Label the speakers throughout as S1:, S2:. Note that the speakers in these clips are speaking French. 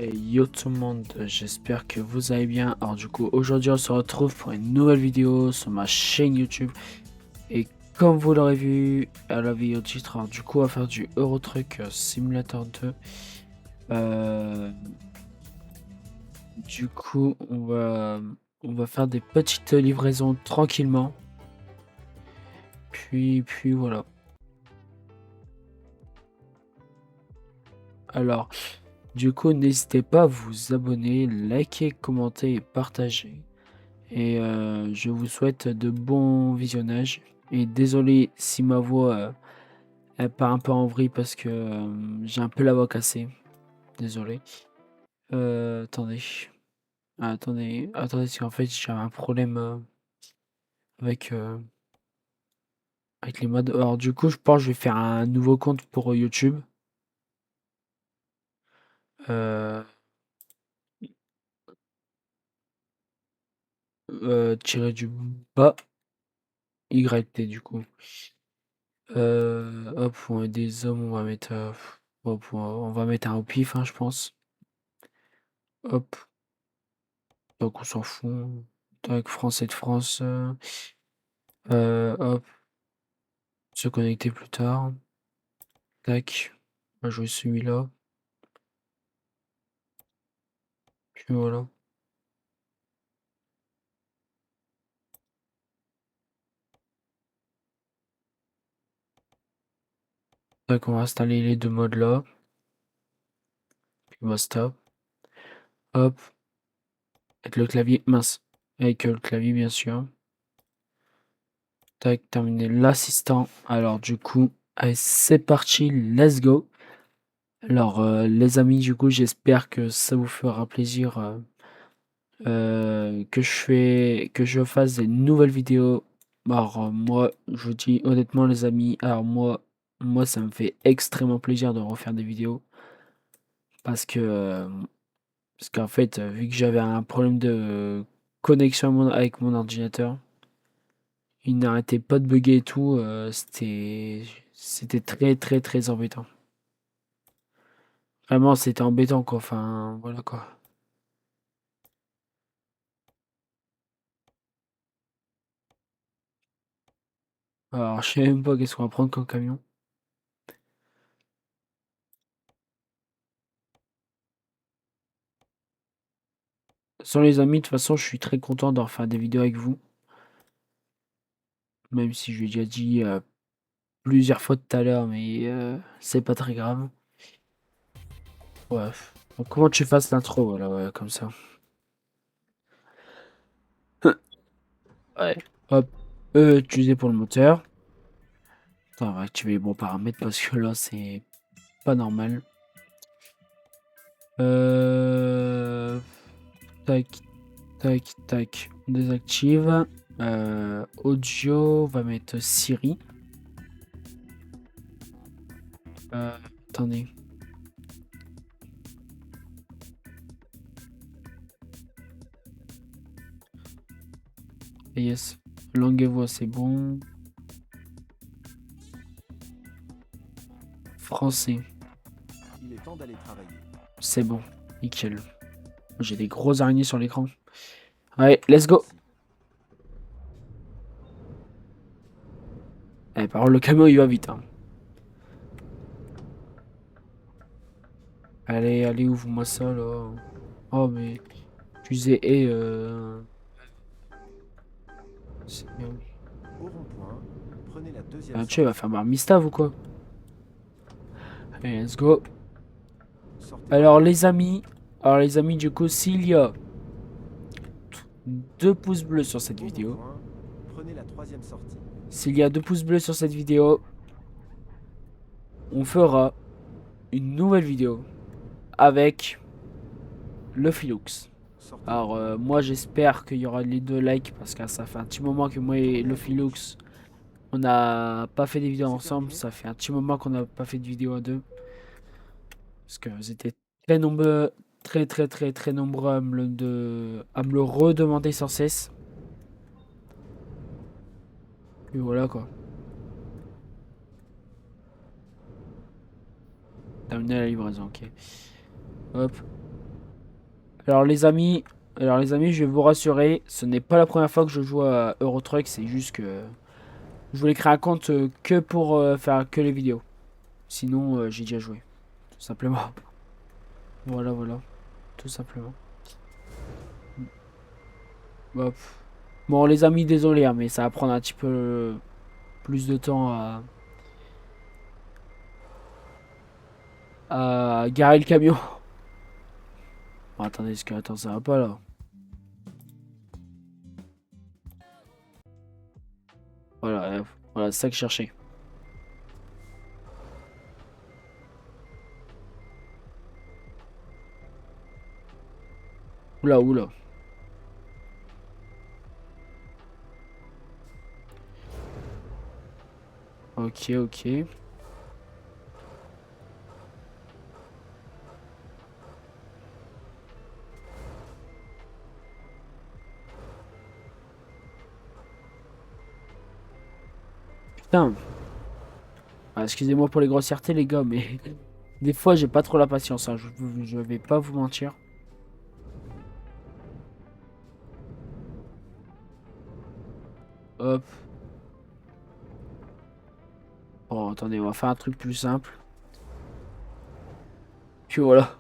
S1: Et yo tout le monde, j'espère que vous allez bien. Alors du coup, aujourd'hui on se retrouve pour une nouvelle vidéo sur ma chaîne YouTube. Et comme vous l'aurez vu à la vidéo titre, alors, du coup on va faire du Euro Truck Simulator 2. Du coup on va faire des petites livraisons tranquillement. Puis voilà. Alors, du coup n'hésitez pas à vous abonner, liker, commenter et partager. Et je vous souhaite de bons visionnages. Et désolé si ma voix elle part un peu en vrille parce que j'ai un peu la voix cassée. Désolé. Attendez. Attendez, parce qu'en fait j'ai un problème avec, avec les modes. Alors du coup je pense que je vais faire un nouveau compte pour YouTube. Euh, Tirer du bas YT du coup. Hop, on met des hommes, on va mettre, hop, on va mettre un au pif, hein, je pense. Hop. Donc on s'en fout. Tac, Français de France. Hop, se connecter plus tard. Tac, on va jouer celui-là. Puis voilà. Tac, on va installer les deux modes là. Puis basta. Hop, avec le clavier, mince. Avec le clavier bien sûr. Tac, terminer l'assistant. Alors du coup, allez, c'est parti, let's go. Alors les amis, du coup, j'espère que ça vous fera plaisir. Que je fasse des nouvelles vidéos. Alors, moi, je vous dis honnêtement, les amis, alors moi, ça me fait extrêmement plaisir de refaire des vidéos parce que, parce qu'en fait, vu que j'avais un problème de connexion avec mon ordinateur, il n'arrêtait pas de bugger et tout, c'était très, très, très embêtant. Vraiment, c'était embêtant, quoi. Enfin, voilà, quoi. Alors, je sais même pas qu'est-ce qu'on va prendre comme camion. Sans les amis, de toute façon, je suis très content de refaire des vidéos avec vous. Même si je l'ai déjà dit plusieurs fois tout à l'heure, mais c'est pas très grave. Bref. Donc, comment tu fasses l'intro, voilà, ouais, comme ça. Ouais. Hop. Utiliser pour le moteur. Attends, on va activer les bons paramètres parce que là, c'est pas normal. Euh... Tac, tac, tac. On désactive. Audio, on va mettre Siri. Attendez. Yes. Langue et voix, c'est bon. Français.
S2: Il est temps d'aller travailler.
S1: C'est bon. Nickel. J'ai des grosses araignées sur l'écran. Allez, let's go. Eh, par contre, le camion, il va vite, hein. Allez, allez, ouvre-moi ça, là. Oh, mais... Tu disais, c'est bien.
S2: Au rond-point, prenez la deuxième
S1: Ah, tu sais, il va
S2: sortie.
S1: faire Mistav ou quoi? Allez, let's go.
S2: Sortez à
S1: Alors,
S2: droite.
S1: les amis... Alors, les amis, du coup, s'il y a 2 pouces bleus sur cette
S2: Au
S1: vidéo...
S2: rond-point, prenez la troisième sortie.
S1: S'il y a 2 pouces bleus sur cette vidéo... On fera une nouvelle vidéo avec le Philux.
S2: Sortez à
S1: Alors,
S2: droite.
S1: moi, j'espère qu'il y aura les 2 likes parce que ça fait un petit moment que moi et
S2: Tournez
S1: le
S2: à
S1: Philux,
S2: gauche.
S1: on n'a pas fait des vidéos
S2: C'est
S1: ensemble.
S2: terminé.
S1: Ça fait un petit moment qu'on n'a pas fait de vidéo à deux. Parce que vous étiez très nombreux, très, très, très, très nombreux à me le redemander sans cesse. Et voilà quoi. Terminé la livraison, ok. Hop. Alors les amis, je vais vous rassurer, ce n'est pas la première fois que je joue à Euro Truck, c'est juste que je voulais créer un compte que pour faire que les vidéos. Sinon, j'ai déjà joué, tout simplement. Voilà, voilà, tout simplement. Bah, bon, les amis, désolé, hein, mais ça va prendre un petit peu plus de temps à garer le camion. Bon, attendez, attends, ça va pas là. Voilà, voilà, c'est ça que je cherchais. Oula, oula. Ok, ok. Putain. Ah, excusez-moi pour les grossièretés, les gars, mais des fois, j'ai pas trop la patience, hein, je vais pas vous mentir. Hop. Bon, attendez, on va faire un truc plus simple. Puis voilà.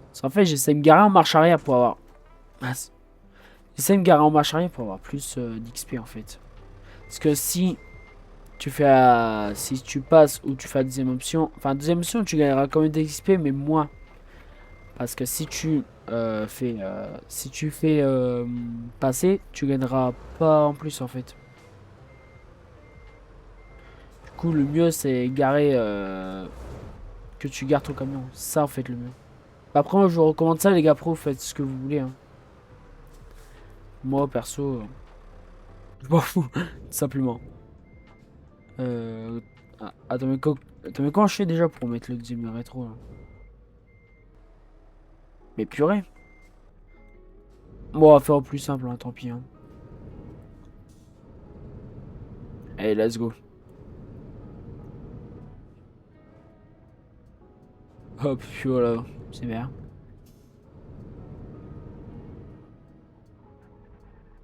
S1: Parce qu'en fait, j'essaie de me garer en marche arrière pour avoir... Mince. J'essaie de me garer en marche arrière pour avoir plus d'XP, en fait. Parce que si tu fais si tu passes ou tu fais la deuxième option... Enfin, deuxième option, tu gagneras quand même d'XP, mais moins. Parce que si tu fais passer, tu gagneras pas en plus, en fait. Du coup, le mieux, c'est garer... que tu gares ton camion. Ça, en fait, le mieux. Après, moi, je vous recommande ça, les gars pro, faites ce que vous voulez. Hein. Moi, perso, je m'en fous, tout simplement. Attends, mais comment je fais déjà pour mettre le deuxième rétro là. Mais purée. Bon, on va faire au plus simple, hein, tant pis. Hein. Allez, let's go. Hop, puis voilà, c'est bien.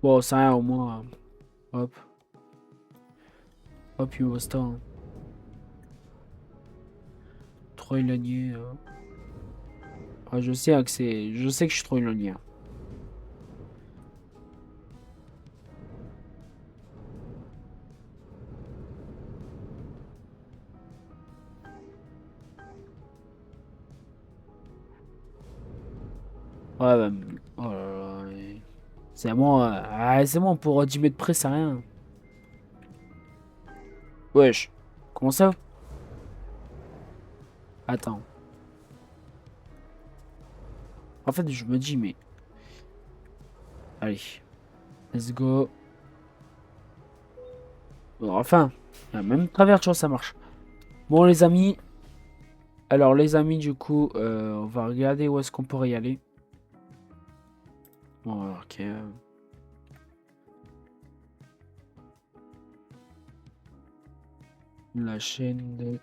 S1: Bon, c'est rien, au moins. Hop, hop, il me reste un. Trop éloigné. Ah, je sais hein, que c'est. Je sais que je suis trop éloigné. Hein. Ouais, bah, oh là là, c'est bon, c'est bon, pour 10 mètres près, c'est rien. Wesh. Comment ça? Attends. En fait, je me dis, mais. Allez. Let's go. Bon, enfin. Même travers, tu vois, ça marche. Bon, les amis. Alors, les amis, du coup, on va regarder où est-ce qu'on pourrait y aller. Bon, ok. La chaîne de...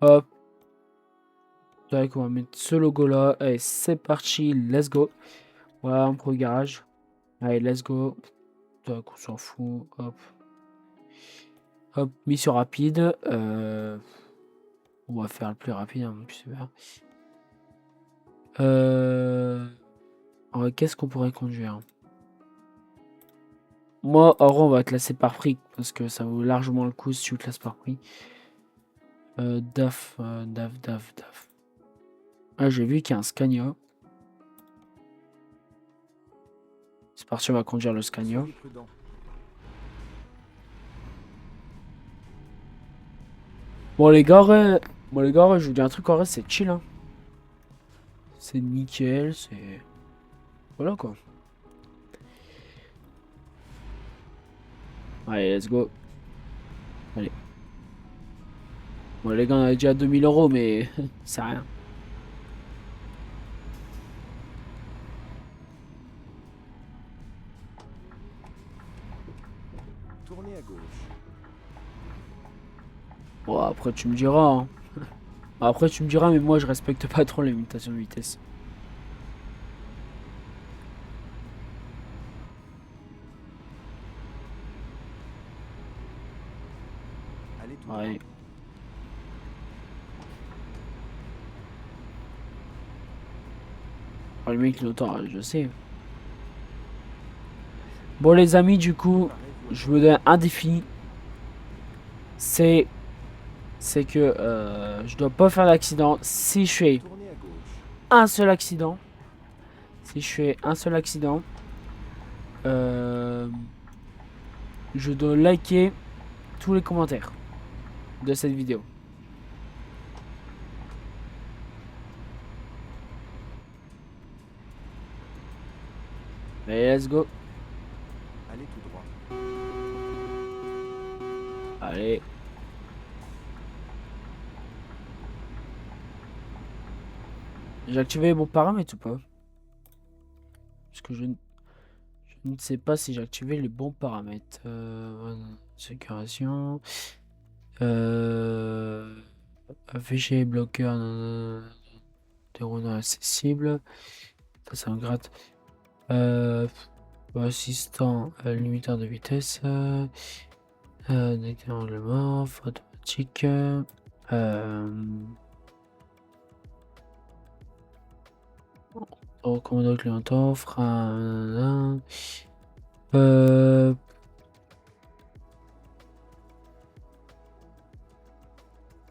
S1: Hop. Tac, on va mettre ce logo là. Allez, c'est parti. Let's go. Voilà, on prend le garage. Allez, let's go. Tac, on s'en fout. Hop. Hop, mission rapide. On va faire le plus rapide. Hein, super. Qu'est-ce qu'on pourrait conduire? Moi, en vrai, on va classer par prix. Parce que ça vaut largement le coup si tu classes par prix. DAF. Ah, j'ai vu qu'il y a un Scania. C'est parti, on va conduire le Scania.
S2: Soyez prudent.
S1: Bon les gars, je vous dis un truc en vrai, c'est chill. Hein. C'est nickel, c'est... Voilà quoi. Allez, let's go. Allez. Bon, les gars, on a déjà 2000 €, mais c'est rien.
S2: Tournez à gauche.
S1: Bon, après, tu me diras, hein. Après, tu me diras, mais moi, je respecte pas trop les limitations de vitesse.
S2: Allez tout droit.
S1: Ouais. Oh, le mec, l'autant, je sais. Bon, les amis, du coup,
S2: Préparez-vous à
S1: je me donne un défi. C'est que je dois pas faire d'accident. Si je fais
S2: tourner à gauche.
S1: un seul accident, si je fais un seul accident, euh, je dois liker tous les commentaires de cette vidéo. Allez, let's go.
S2: Allez tout droit.
S1: Allez. J'ai activé mon paramètre ou pas? Parce que je ne sais pas si j'ai activé les bons paramètres. Sécurisation. Afficher bloqueur déroulant accessible. Ça, c'est un gratte. Assistant limiteur de vitesse. Détecteur de mort. Automatique. Recommandant client frein.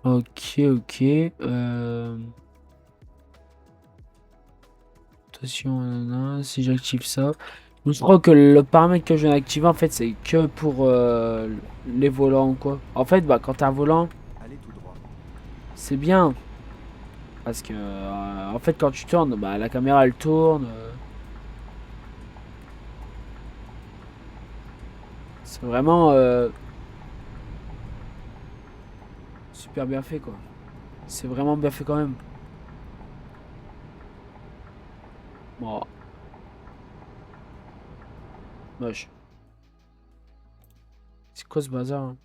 S1: Ok, ok. Attention, nanana, si j'active ça. Donc, je crois que le paramètre que je viens d'activer, en fait, c'est que pour les volants, quoi. En fait, bah, quand t'as un volant,
S2: Allez tout droit.
S1: c'est bien. Parce que, en fait, quand tu tournes, bah, la caméra, elle tourne. C'est vraiment super bien fait, quoi. C'est vraiment bien fait quand même. Bon, moche. C'est quoi ce bazar, hein?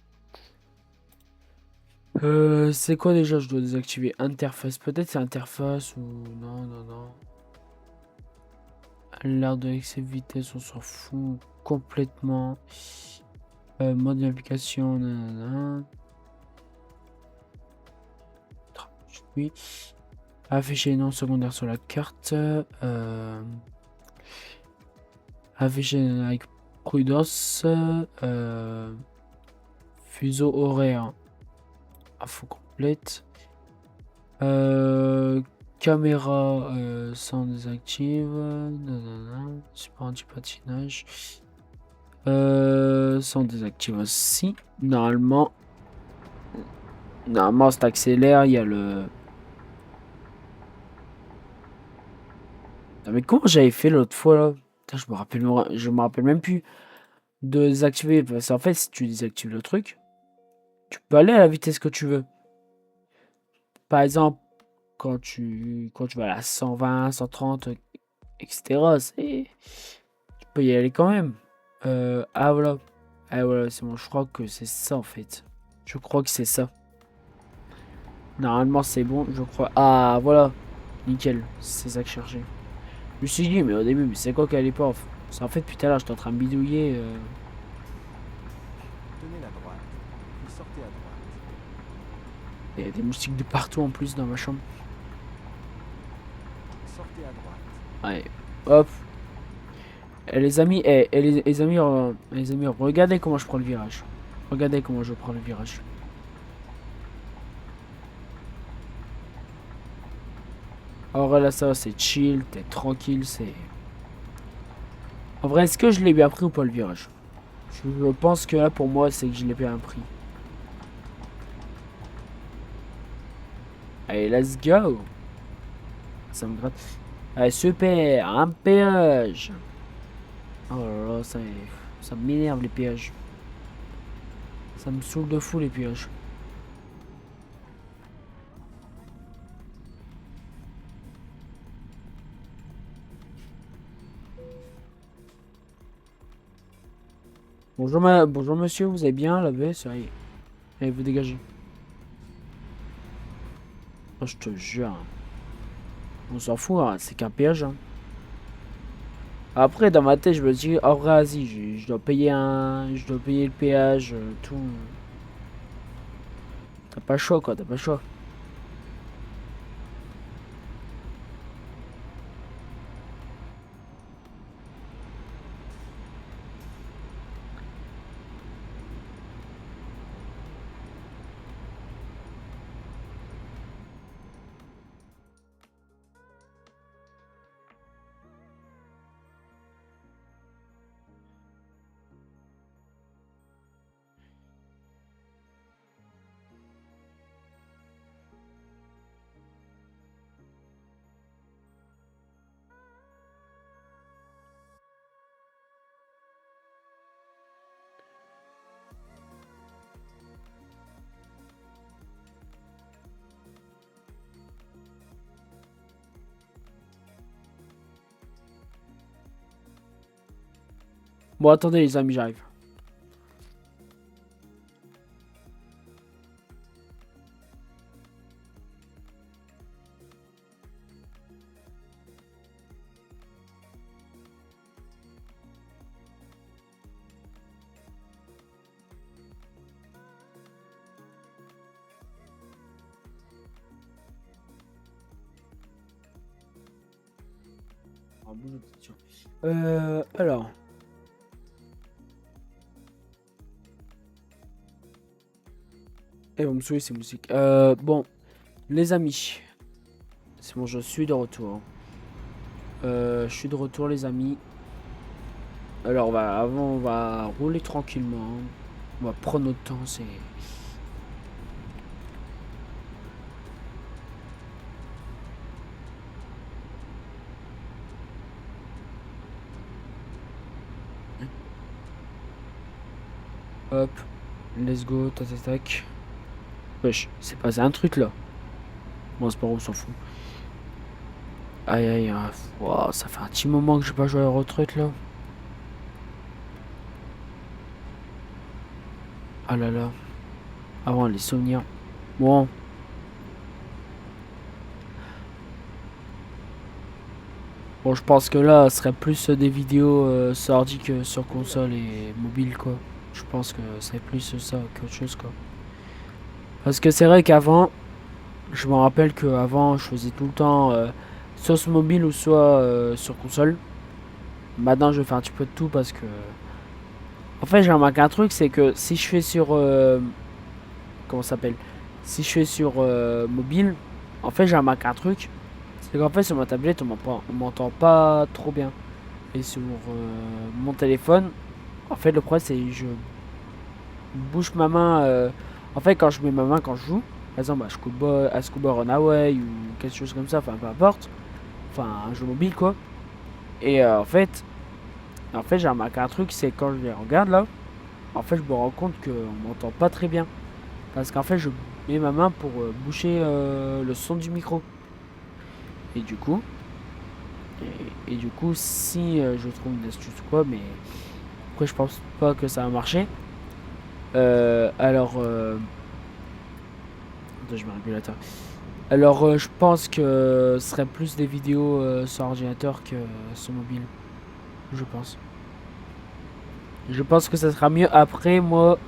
S1: C'est quoi déjà? Je dois désactiver interface. Peut-être c'est interface ou non, non, non. L'art de l'excès de vitesse, on s'en fout complètement. Mode d'application, nanana. Oui. Afficher les noms secondaires sur la carte. Afficher avec prudence. Fuseau horaire. Info complète. Caméra sans désactive. Nanana. Support anti-patinage. Sans désactive aussi. Normalement, si t'accélères, il y a le. Ah, mais comment j'avais fait l'autre fois là? Putain, je me rappelle même plus de désactiver. Parce qu'en fait, si tu désactives le truc, tu peux aller à la vitesse que tu veux. Par exemple, quand tu vas à la 120, 130, etc. Tu peux y aller quand même. Ah voilà. Ah voilà, c'est bon. Je crois que c'est ça en fait. Je crois que c'est ça. Normalement, c'est bon, je crois. Ah voilà. Nickel. C'est ça que je cherchais. Je me suis dit, mais au début, mais c'est quoi qu'elle est pas? En fait, tout à l'heure, j'étais en train de bidouiller.
S2: Tenez la droite. Puis sortez à droite.
S1: Il y a des moustiques de partout en plus dans ma chambre.
S2: Sortez à droite.
S1: Ouais. Hop. Et les amis, les amis, regardez comment je prends le virage. Regardez comment je prends le virage. Alors là, ça, c'est chill, t'es tranquille, c'est. En vrai, est-ce que je l'ai bien pris ou pas le virage? Je pense que là, pour moi, c'est que je l'ai bien pris. Allez, let's go. Ça me gratte. Allez, super, un péage. Oh là là, ça m'énerve les péages. Ça me saoule de fou les péages. Bonjour, bonjour monsieur, vous allez bien lavé? Ça y est. Allez, vous dégagez. Oh, je te jure, hein. On s'en fout, hein, c'est qu'un péage, hein. Après, dans ma tête, je me dis, oh, vas-y, je dois payer je dois payer le péage, tout. T'as pas le choix, quoi, t'as pas le choix. Bon, attendez, les amis, j'arrive. Ah, bonjour, question. Alors. Et vous me saoulez ces musiques. Bon, les amis. C'est bon, je suis de retour. Je suis de retour, les amis. Alors, avant, on va rouler tranquillement. On va prendre notre temps, c'est... Hop, let's go, tac tac tac. Wesh, c'est passé un truc là. Bon, c'est pas grave, on s'en fout. Aïe aïe, wow, ça fait un petit moment que j'ai pas joué à la retraite là. Ah là là. Avant les souvenirs. Bon. Bon, je pense que là, ce serait plus des vidéos sorties que sur console et mobile quoi. Je pense que c'est plus ça qu'autre chose quoi. Parce que c'est vrai qu'avant, je me rappelle qu'avant, je faisais tout le temps soit sur mobile ou soit sur console. Maintenant, je fais un petit peu de tout parce que... En fait, j'ai remarqué un truc, c'est que si je fais sur... comment ça s'appelle? Si je fais sur mobile, en fait, j'ai remarqué un truc. C'est qu'en fait, sur ma tablette, on m'entend pas trop bien. Et sur mon téléphone, en fait, le problème, c'est que je bouge ma main. En fait, quand je mets ma main quand je joue, par exemple, à Scuba Runaway ou quelque chose comme ça, enfin, peu importe. Enfin, un jeu mobile, quoi. Et en fait, j'ai remarqué un truc, c'est quand je les regarde là, en fait, je me rends compte qu'on m'entend pas très bien. Parce qu'en fait, je mets ma main pour boucher le son du micro. Et du coup, et du coup, si je trouve une astuce ou quoi, mais après, je pense pas que ça va marcher. Alors, attends, je mets un régulateur. Alors, je pense que ce serait plus des vidéos sur ordinateur que sur mobile. Je pense. Je pense que ça sera mieux. Après, moi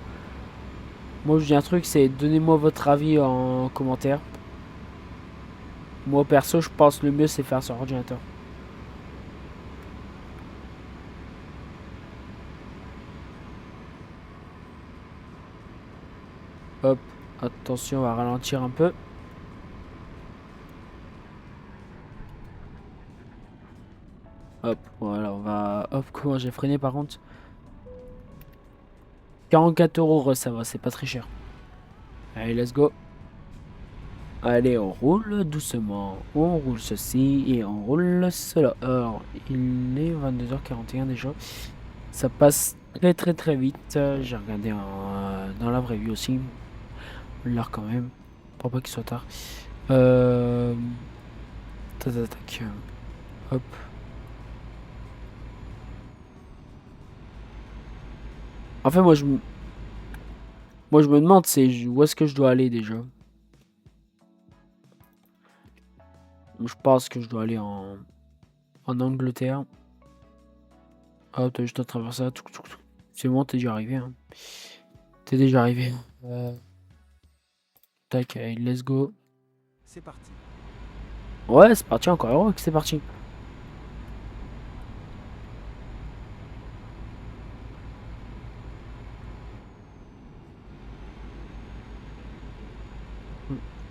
S1: je dis un truc, c'est donnez-moi votre avis en commentaire. Moi, perso, je pense le mieux, c'est faire sur ordinateur. Hop, attention, on va ralentir un peu. Hop, voilà, on va... Hop, comment j'ai freiné par contre? 44 €, ça va, c'est pas très cher. Allez, let's go. Allez, on roule doucement. On roule ceci et on roule cela. Alors, il est 22h41 déjà. Ça passe très très très vite. J'ai regardé dans la vraie vie aussi. L'heure quand même. Pour pas qu'il soit tard. Tac, tac, tac. Hop. En fait, moi, je me demande c'est où est-ce que je dois aller déjà. Je pense que je dois aller en Angleterre. Ah, t'as juste à traverser ça. C'est bon, t'es déjà arrivé. Hein. T'es déjà arrivé. Tac, allez, let's go.
S2: C'est parti.
S1: Ouais, c'est parti encore heureux que c'est parti.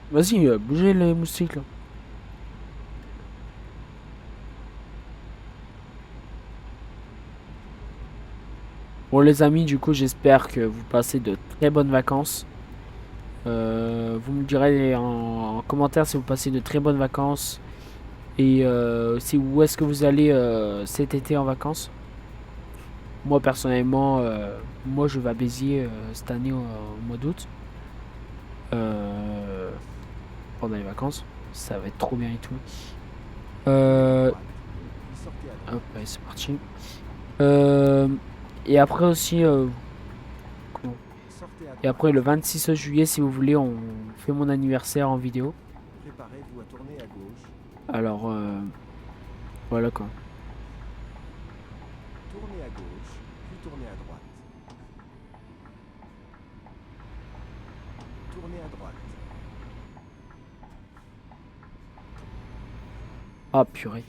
S1: Vas-y, bougez les moustiques là. Bon les amis, du coup j'espère que vous passez de très bonnes vacances. Vous me direz en commentaire si vous passez de très bonnes vacances. Et si où est-ce que vous allez cet été en vacances. Moi personnellement, moi je vais à Béziers cette année au mois d'août. Pendant les vacances. Ça va être trop bien et tout.
S2: Puis sortez à droite.
S1: Hop, allez, c'est parti. Et après aussi, comment-
S2: Sortez à
S1: et
S2: droite.
S1: après le 26 juillet, si vous voulez, on fait mon anniversaire en vidéo.
S2: Préparez-vous à tourner à gauche.
S1: Alors, voilà quoi.
S2: Tournez à gauche, puis tournez à droite. Tournez à droite.
S1: Ah, purée.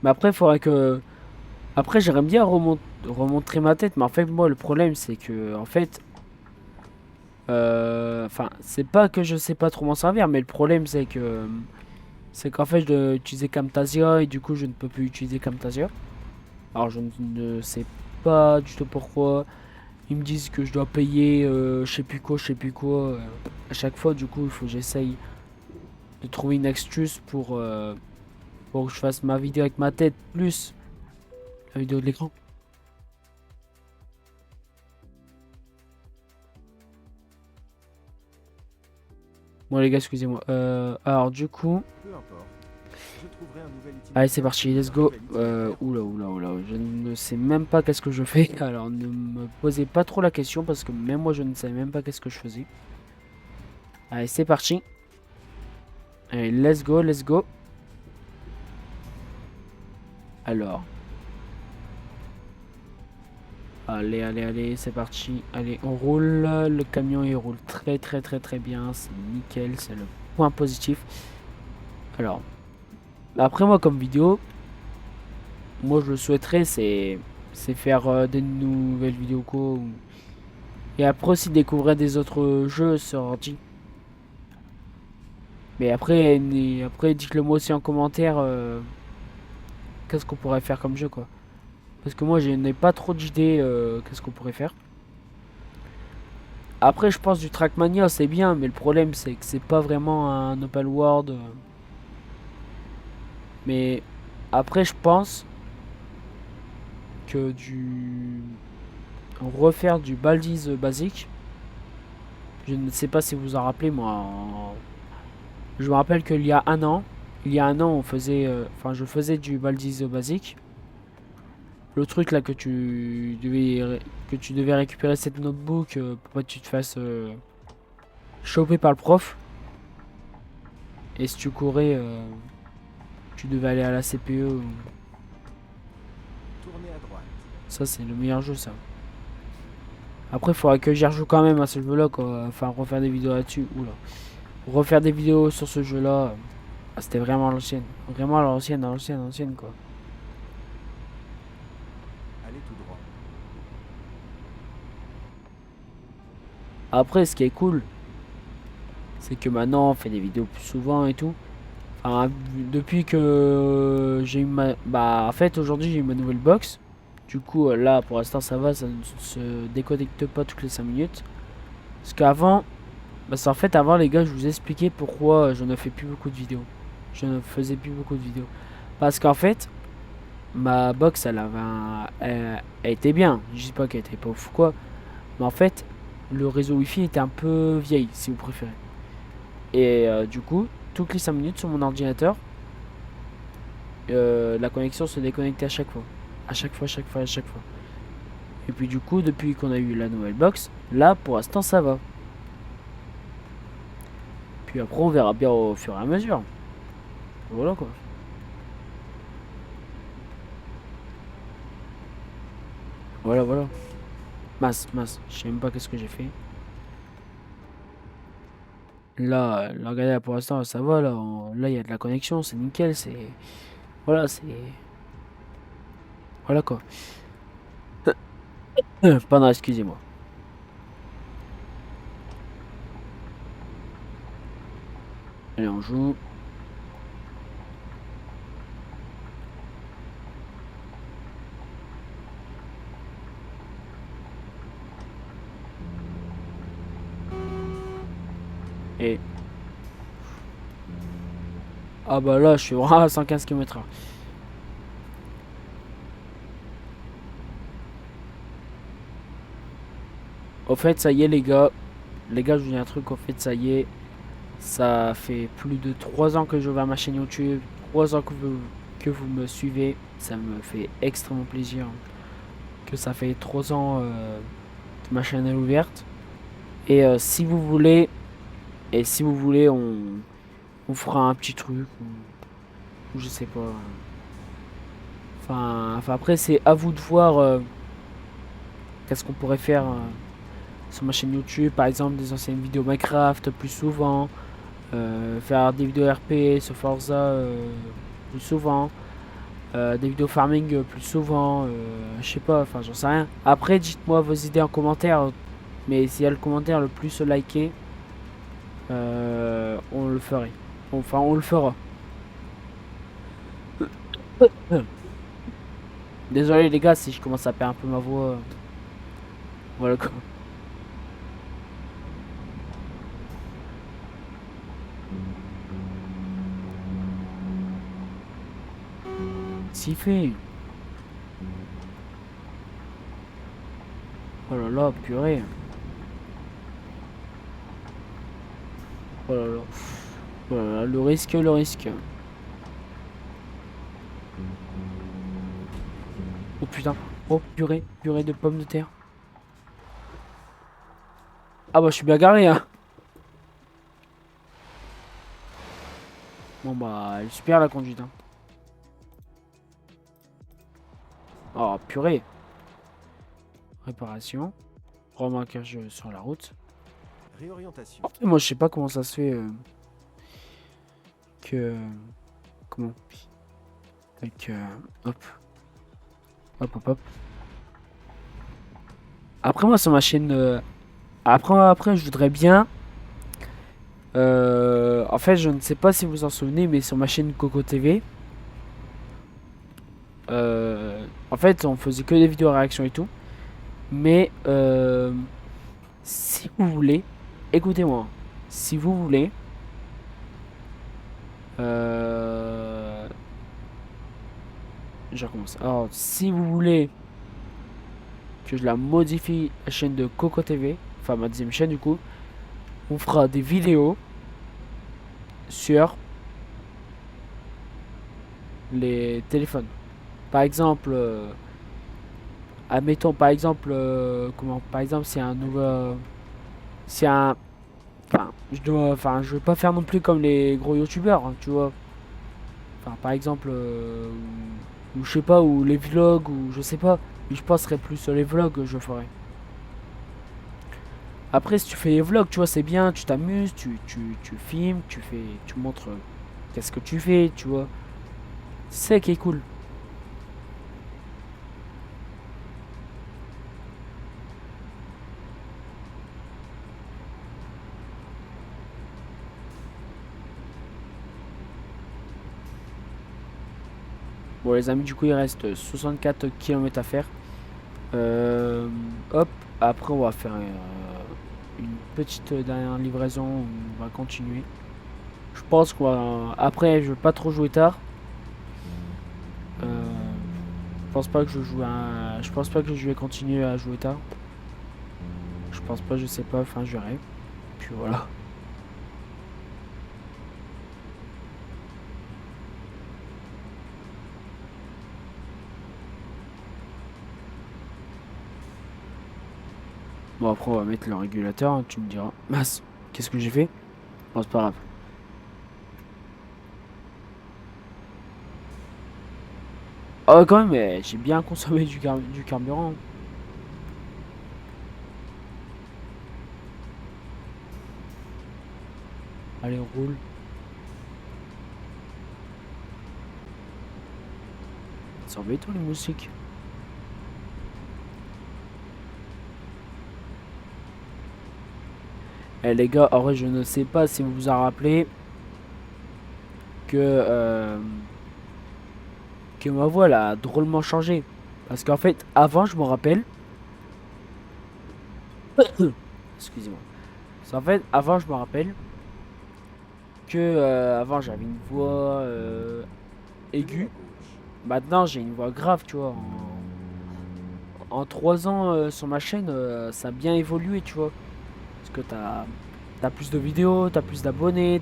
S1: Mais après, il faudrait que... Après, j'aimerais bien remontrer ma tête, mais en fait, moi, le problème, c'est que, en fait... Enfin, c'est pas que je sais pas trop m'en servir, mais le problème, c'est que... C'est qu'en fait, je dois utiliser Camtasia, et du coup, je ne peux plus utiliser Camtasia. Alors, je ne sais pas du tout pourquoi. Ils me disent que je dois payer je sais plus quoi. À chaque fois, du coup, il faut que j'essaye de trouver une excuse pour que je fasse ma vidéo avec ma tête plus la vidéo de l'écran. Bon les gars, excusez-moi. Alors du coup,
S2: Peu importe. Je trouverai un nouvel itinéraire.
S1: allez c'est parti, let's go. Oula, je ne sais même pas qu'est-ce que je fais. Alors ne me posez pas trop la question parce que même moi je ne savais même pas qu'est-ce que je faisais. Allez c'est parti. Allez, let's go, let's go. Alors. Allez, c'est parti. Allez, on roule. Le camion, il roule très bien. C'est nickel, c'est le point positif. Alors, après moi, comme vidéo, moi, je le souhaiterais, c'est faire des nouvelles vidéos, quoi. Et après aussi découvrir des autres jeux sur ordi. Mais après dites-le moi aussi en commentaire, qu'est-ce qu'on pourrait faire comme jeu, quoi. Parce que moi, je n'ai pas trop d'idées, qu'est-ce qu'on pourrait faire. Après, je pense du Trackmania, c'est bien, mais le problème, c'est que c'est pas vraiment un open world. Mais après, je pense que refaire du Baldi's basique. Je ne sais pas si vous en rappelez, moi. Je me rappelle qu'il y a un an, on faisait, enfin, je faisais du Baldi's basique. Le truc là que tu devais récupérer cette notebook pour pas que tu te fasses choper par le prof. Et si tu courais, tu devais aller à la CPE.
S2: Tournez à droite.
S1: Ça, c'est le meilleur jeu, ça. Après, il faudrait que j'y rejoue quand même à ce jeu-là, quoi. Enfin, refaire des vidéos là-dessus. Oula. Refaire des vidéos sur ce jeu-là. C'était vraiment à l'ancienne. Vraiment à l'ancienne, quoi.
S2: Allez tout droit.
S1: Après, ce qui est cool, c'est que maintenant, on fait des vidéos plus souvent et tout. Enfin, depuis que j'ai eu ma... Bah, en fait, aujourd'hui, j'ai eu ma nouvelle box. Du coup, là, pour l'instant, ça va. Ça ne se déconnecte pas toutes les 5 minutes. Parce qu'avant... Bah, c'est en fait, avant, les gars, je vous expliquais pourquoi je ne fais plus beaucoup de vidéos. Je ne faisais plus beaucoup de vidéos. Parce qu'en fait, ma box, elle était bien. Je dis pas qu'elle était pas ouf ou quoi. Mais en fait, le réseau Wi-Fi était un peu vieille, si vous préférez. Et du coup, toutes les 5 minutes sur mon ordinateur, la connexion se déconnectait à chaque fois. À chaque fois, à chaque fois, à chaque fois. Et puis du coup, depuis qu'on a eu la nouvelle box, là, pour l'instant, ça va. Puis après, on verra bien au fur et à mesure. Voilà quoi. Voilà, voilà. Mince, mince. Je sais même pas qu'est-ce que j'ai fait. Là, regardez, pour l'instant, ça va. Là, il y a de la connexion. C'est nickel. Voilà, c'est. Voilà quoi. Pardon, excusez-moi. Allez, on joue. Et. Ah bah là, je suis vraiment à 115 km/h. Au fait, ça y est, les gars. Les gars, je vous dis un truc. Au fait, ça y est. Ça fait plus de 3 ans que je vais à ma chaîne YouTube. 3 ans que vous me suivez. Ça me fait extrêmement plaisir. Que ça fait 3 ans que ma chaîne est ouverte. Et si vous voulez, on fera un petit truc. Ou je sais pas. Enfin après, c'est à vous de voir qu'est-ce qu'on pourrait faire sur ma chaîne YouTube. Par exemple, des anciennes vidéos Minecraft plus souvent. Faire des vidéos RP sur Forza plus souvent. Des vidéos farming plus souvent. Je sais pas, enfin j'en sais rien. Après, dites-moi vos idées en commentaire. Mais s'il y a le commentaire le plus liké, on le ferait. Enfin, on le fera. Désolé les gars si je commence à perdre un peu ma voix. Voilà quoi. S'il fait. Oh là là, purée. Oh là là. Oh là là, le risque, le risque. Oh putain. Oh purée, purée de pommes de terre. Ah bah je suis bien garé hein. Bon bah elle est super la conduite hein. Oh purée. Réparation. Remarquage sur la route.
S2: Réorientation.
S1: Et moi je sais pas comment ça se fait que... Comment avec hop. Hop hop hop. Après moi sur ma chaîne... Après je voudrais bien... en fait je ne sais pas si vous vous en souvenez mais sur ma chaîne Coco TV... en fait on faisait que des vidéos réaction et tout. Mais si vous voulez... Écoutez-moi. Si vous voulez... Je recommence. Alors, si vous voulez que je la modifie, la chaîne de Coco TV, enfin ma deuxième chaîne du coup, on fera des vidéos sur les téléphones. Par exemple, admettons par exemple, par exemple, c'est un nouveau, c'est un, je veux pas faire non plus comme les gros youtubeurs, hein, tu vois. Enfin, par exemple, ou je sais pas, ou les vlogs, ou je sais pas. Mais je penserais plus sur les vlogs, je ferais. Après, si tu fais les vlogs, tu vois, c'est bien, tu t'amuses, tu filmes, tu montres qu'est-ce que tu fais, tu vois. C'est ça qui est cool. Bon, les amis, du coup, il reste 64 km à faire. Hop, après, on va faire une petite dernière livraison. On va continuer. Je pense qu'on va. Après, je veux pas trop jouer tard. Je pense pas que je pense pas que je vais continuer à jouer tard. Je pense pas, je sais pas, enfin je verrai. Puis voilà. Bon, après, on va mettre le régulateur, hein, tu me diras. Mince, qu'est-ce que j'ai fait? Bon, c'est pas grave. Oh, quand même, j'ai bien consommé du carburant. Allez, roule. Surveille-toi, les moustiques. Eh, les gars, en vrai, je ne sais pas si vous vous en rappelez que ma voix, elle a drôlement changé. Parce qu'en fait, avant, je me rappelle. Excusez-moi. En fait, avant, je me rappelle que avant, j'avais une voix
S2: Tenez à
S1: aiguë.
S2: gauche.
S1: Maintenant, j'ai une voix grave, tu vois. En 3 ans sur ma chaîne, ça a bien évolué, tu vois. Parce que t'as plus de vidéos, t'as plus d'abonnés,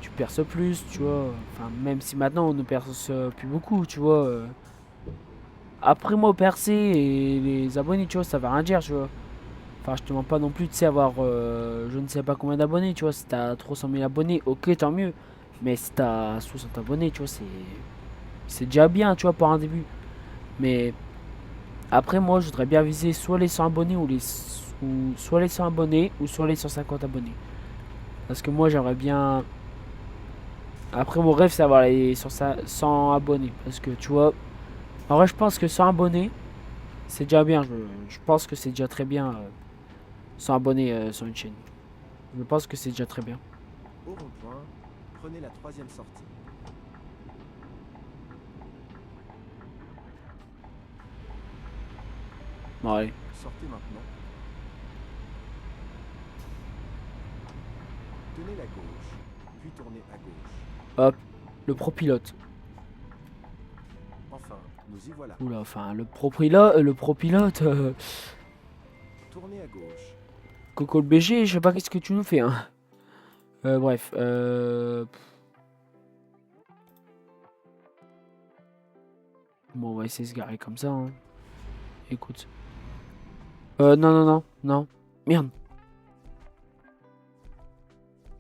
S1: tu perces plus, tu vois. Enfin, même si maintenant on ne perce plus beaucoup, tu vois. Après moi, percer et les abonnés, tu vois, ça va rien dire, tu vois. Enfin, je te demande pas non plus, tu sais, avoir je ne sais pas combien d'abonnés, tu vois. Si t'as 300 000 abonnés, ok, tant mieux. Mais si t'as 60 abonnés, tu vois, c'est déjà bien, tu vois, pour un début. Mais après, moi, je voudrais bien viser soit les 100 abonnés ou soit les 100 abonnés ou soit les 150 abonnés. Parce que moi, j'aimerais bien. Après, mon rêve, c'est d'avoir les 100 abonnés. Parce que tu vois, en vrai, je pense que 100 abonnés, c'est déjà bien. Je pense que c'est déjà très bien 100 abonnés sur une chaîne. Je pense que c'est déjà très bien.
S2: Au rond-point, prenez la troisième sortie.
S1: Bon, allez,
S2: Sortez maintenant. Tenez la gauche, puis tournez à gauche.
S1: hop, le pro-pilote.
S2: Enfin, nous y voilà.
S1: Oula, enfin, le pro-pilote,
S2: Tournez à gauche.
S1: Coco le BG, je sais pas qu'est-ce que tu nous fais, hein. Bref, bon, on va essayer de se garer comme ça, hein. Écoute. Non, non, non, non. Merde.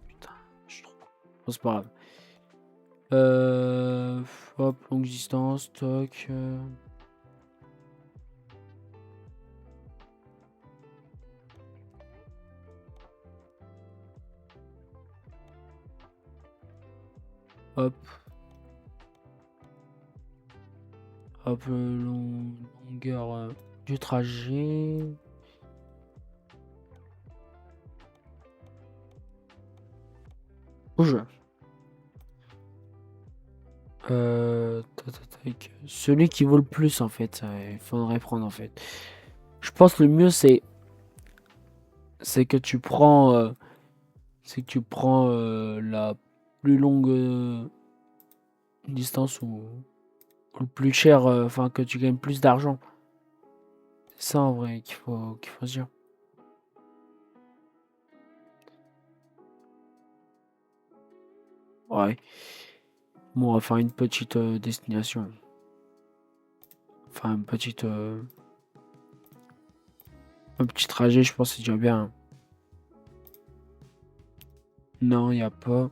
S1: Putain, je suis trop. Bon, c'est pas grave. Hop, longue distance, toc. Hop, hop, longueur du trajet. Bouge. Celui qui vaut le plus en fait, il faudrait prendre en fait. Je pense que le mieux c'est que tu prends la plus longue distance ou le plus cher, enfin que tu gagnes plus d'argent. C'est ça en vrai qu'il faut se dire. Ouais. Bon, on va faire une petite destination. Enfin, un petit trajet, je pense que c'est déjà bien. Non, il n'y a pas.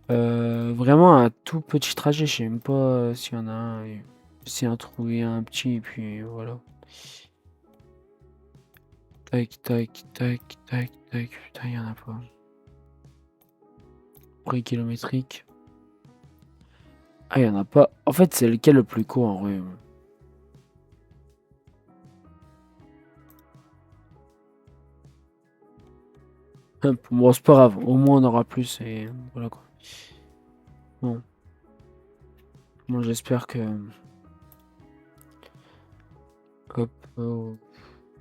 S1: Vraiment un tout petit trajet, je sais même pas s'il y en a un. C'est un trouvé un petit, et puis voilà. Tac, tac, tac, tac, tac. Putain, il n'y en a pas. Prix kilométrique. Ah, il n'y en a pas. En fait, c'est lequel le plus court en vrai? Bon, c'est pas grave. Au moins, on aura plus et voilà quoi. Bon. Moi, j'espère que. Hop. Oh.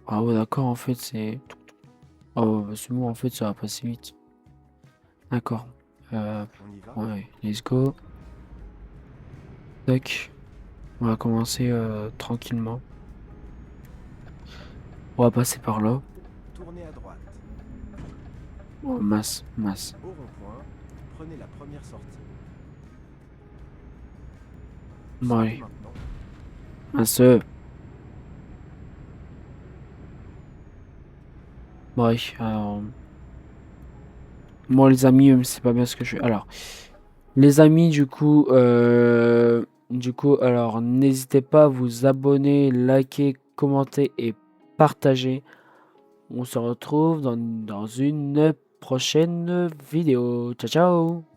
S1: Ah ouais, d'accord, en fait, c'est. Oh, bah, c'est bon, en fait, ça va passer vite. D'accord.
S2: On y va.
S1: Ouais, let's go. Tac. On va commencer tranquillement. On va passer par là.
S2: Tournez à droite.
S1: Oh, masse, masse.
S2: Au rond-point, prenez la première sortie.
S1: Bon,
S2: Sortez
S1: allez.
S2: maintenant.
S1: Masse. Ouais, moi les amis, c'est pas bien ce que je fais. Alors, les amis, alors n'hésitez pas à vous abonner, liker, commenter et partager. On se retrouve dans une prochaine vidéo. Ciao, ciao!